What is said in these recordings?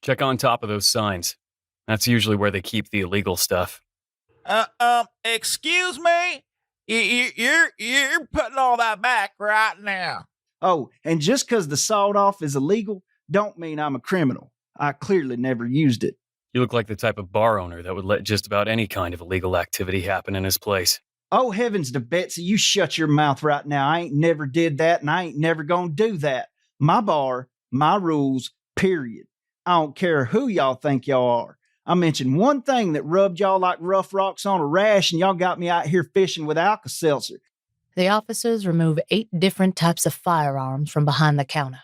Check on top of those signs. That's usually where they keep the illegal stuff. Excuse me? You're putting all that back right now. Oh, and just 'cause the sawed-off is illegal, don't mean I'm a criminal. I clearly never used it. You look like the type of bar owner that would let just about any kind of illegal activity happen in his place. Oh, heavens to Betsy, you shut your mouth right now. I ain't never did that, and I ain't never gonna do that. My bar, my rules, period. I don't care who y'all think y'all are. I mentioned one thing that rubbed y'all like rough rocks on a rash, and y'all got me out here fishing with Alka-Seltzer. The officers remove 8 different types of firearms from behind the counter.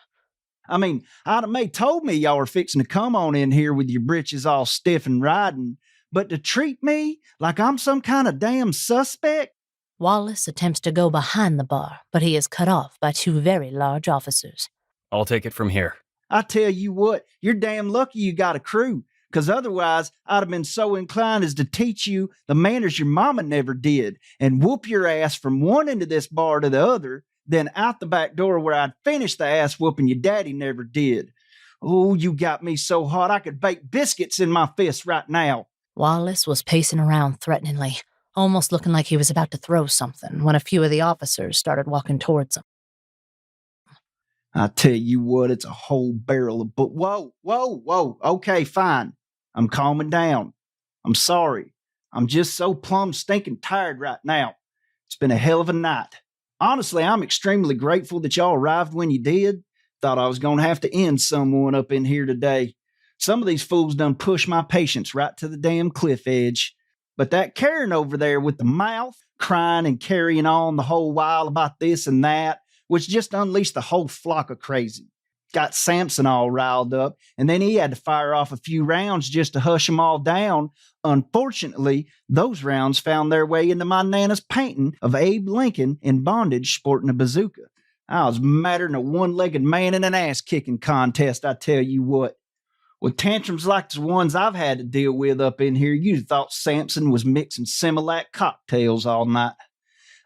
I mean, Ida Mae told me y'all were fixing to come on in here with your britches all stiff and riding, but to treat me like I'm some kind of damn suspect? Wallace attempts to go behind the bar, but he is cut off by 2 very large officers. I'll take it from here. I tell you what, you're damn lucky you got a crew, because otherwise I'd have been so inclined as to teach you the manners your mama never did and whoop your ass from one end of this bar to the other, then out the back door where I'd finish the ass whooping your daddy never did. Oh, you got me so hot I could bake biscuits in my fist right now. Wallace was pacing around threateningly, almost looking like he was about to throw something when a few of the officers started walking towards him. I tell you what, it's a whole barrel of Whoa. Okay, fine. I'm calming down. I'm sorry. I'm just so plumb stinking tired right now. It's been a hell of a night. Honestly, I'm extremely grateful that y'all arrived when you did. Thought I was going to have to end someone up in here today. Some of these fools done pushed my patience right to the damn cliff edge. But that Karen over there with the mouth, crying and carrying on the whole while about this and that, which just unleashed the whole flock of crazy. Got Sampson all riled up, and then he had to fire off a few rounds just to hush them all down. Unfortunately, those rounds found their way into my Nana's painting of Abe Lincoln in bondage sporting a bazooka. I was madder than a one-legged man in an ass-kicking contest, I tell you what. With tantrums like the ones I've had to deal with up in here, you'd have thought Sampson was mixing Similac cocktails all night.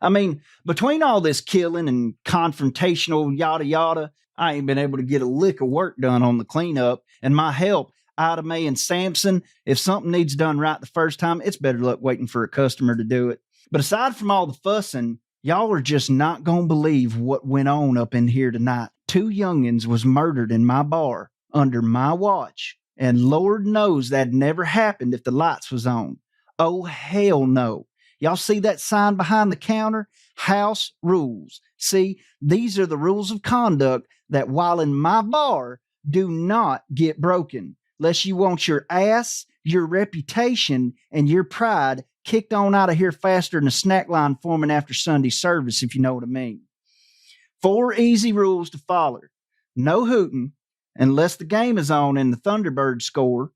I mean, between all this killing and confrontational yada yada, I ain't been able to get a lick of work done on the cleanup, and my help, Ida Mae and Sampson, if something needs done right the first time, it's better luck waiting for a customer to do it. But aside from all the fussing, y'all are just not gonna believe what went on up in here tonight. 2 youngins was murdered in my bar, under my watch, and Lord knows that'd never happened if the lights was on. Oh, hell no. Y'all see that sign behind the counter? House rules. See, these are the rules of conduct that while in my bar do not get broken, unless you want your ass, your reputation, and your pride kicked on out of here faster than a snack line forming after Sunday service, if you know what I mean. 4 easy rules to follow. No hooting unless the game is on and the Thunderbirds score.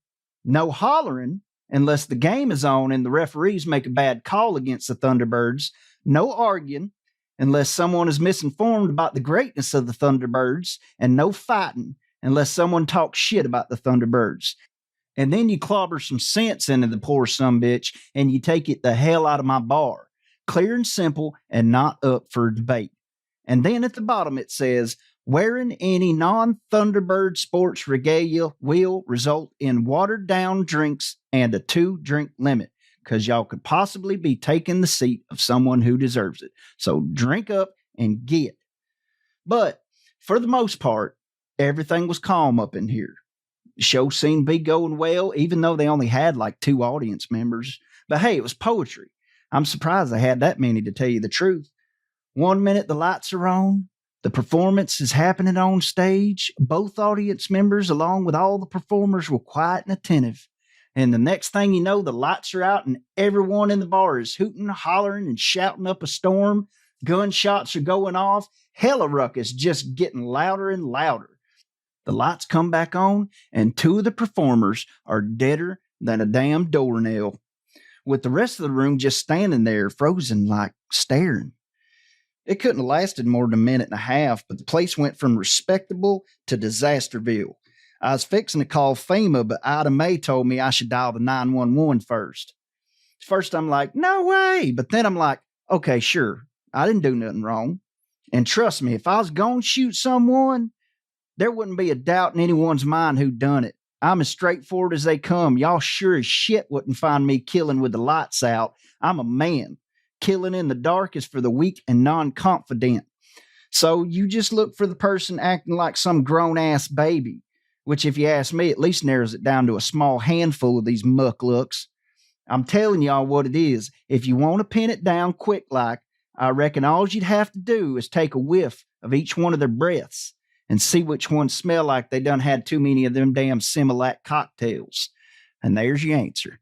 No hollering unless the game is on and the referees make a bad call against the Thunderbirds. No arguing unless someone is misinformed about the greatness of the Thunderbirds. And no fighting unless someone talks shit about the Thunderbirds. And then you clobber some sense into the poor sumbitch and you take it the hell out of my bar. Clear and simple and not up for debate. And then at the bottom it says, wearing any non-Thunderbird sports regalia will result in watered-down drinks and a 2-drink limit, because y'all could possibly be taking the seat of someone who deserves it. So drink up and get. But for the most part, everything was calm up in here. The show seemed to be going well, even though they only had like 2 audience members. But hey, it was poetry. I'm surprised they had that many, to tell you the truth. One minute the lights are on, the performance is happening on stage. Both audience members, along with all the performers, were quiet and attentive. And the next thing you know, the lights are out and everyone in the bar is hooting, hollering, and shouting up a storm. Gunshots are going off. Hella ruckus just getting louder and louder. The lights come back on, and 2 of the performers are deader than a damn doornail, with the rest of the room just standing there, frozen, like staring. It couldn't have lasted more than a minute and a half, but the place went from respectable to Disasterville. I was fixing to call FEMA, but Ida Mae told me I should dial the 911 first. First, I'm like, no way. But then I'm like, okay, sure. I didn't do nothing wrong. And trust me, if I was going to shoot someone, there wouldn't be a doubt in anyone's mind who done it. I'm as straightforward as they come. Y'all sure as shit wouldn't find me killing with the lights out. I'm a man. Killing in the dark is for the weak and non-confident. So you just look for the person acting like some grown-ass baby, which, if you ask me, at least narrows it down to a small handful of these mucklooks. I'm telling y'all what it is. If you want to pin it down quick like, I reckon all you'd have to do is take a whiff of each one of their breaths and see which ones smell like they done had too many of them damn Similac cocktails. And there's your answer.